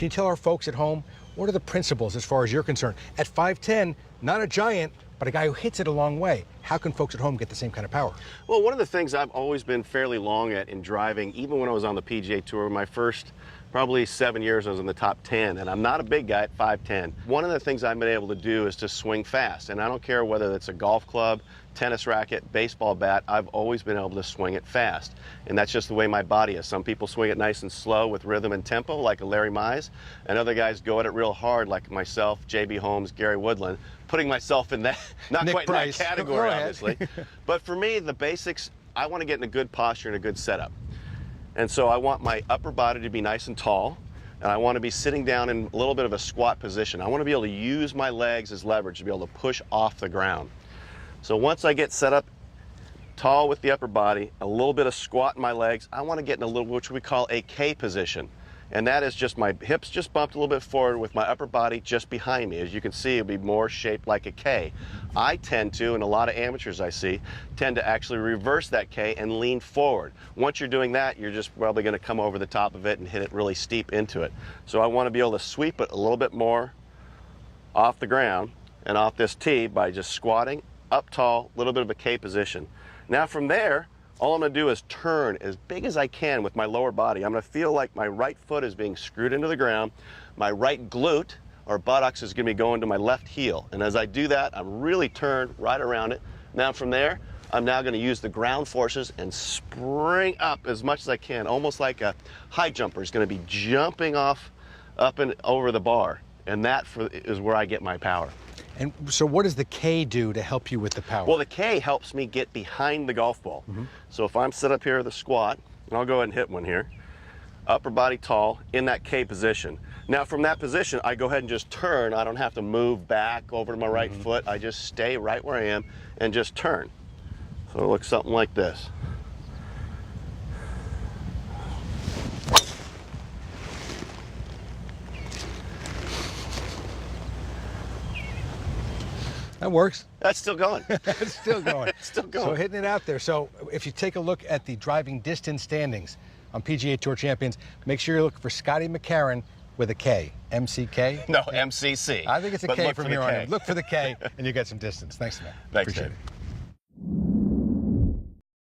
Can you tell our folks at home, what are the principles as far as you're concerned? At 5'10", not a giant, but a guy who hits it a long way. How can folks at home get the same kind of power? Well, one of the things I've always been fairly long at in driving, even when I was on the PGA Tour, my first probably 7 years I was in the top 10, and I'm not a big guy at 5'10". One of the things I've been able to do is to swing fast, and I don't care whether it's a golf club, tennis racket, baseball bat, I've always been able to swing it fast. And that's just the way my body is. Some people swing it nice and slow with rhythm and tempo, like a Larry Mize, and other guys go at it real hard, like myself, J.B. Holmes, Gary Woodland, putting myself in that, not Nick quite Price. in that category, obviously. But for me, the basics, I want to get in a good posture and a good setup. And so I want my upper body to be nice and tall, and I want to be sitting down in a little bit of a squat position. I want to be able to use my legs as leverage to be able to push off the ground. So once I get set up tall with the upper body, a little bit of squat in my legs, I want to get in a little, which we call a K position. And that is just my hips just bumped a little bit forward with my upper body just behind me. As you can see, it'll be more shaped like a K. I tend to, and a lot of amateurs I see, tend to actually reverse that K and lean forward. Once you're doing that, you're just probably going to come over the top of it and hit it really steep into it. So I want to be able to sweep it a little bit more off the ground and off this tee by just squatting, up tall, a little bit of a K position. Now from there, all I'm going to do is turn as big as I can with my lower body. I'm going to feel like my right foot is being screwed into the ground. My right glute or buttocks is going to be going to my left heel. And as I do that, I'm really turned right around it. Now from there, I'm now going to use the ground forces and spring up as much as I can, almost like a high jumper is going to be jumping off up and over the bar. And that is where I get my power. And so what does the K do to help you with the power? Well, the K helps me get behind the golf ball. So if I'm set up here with a squat, and I'll go ahead and hit one here, upper body tall in that K position. Now from that position, I go ahead and just turn. I don't have to move back over to my right foot. I just stay right where I am and just turn. So it looks something like this. That works. That's still going. It's still going. It's still going. So hitting it out there. So if you take a look at the driving distance standings on PGA Tour champions, make sure you're looking for Scotty McCarron with a K. MCK? No, MCC. I think it's a But K look from for the here on K. in. Look for the K and you get some distance. Thanks, man. Thanks, Appreciate Dave. it.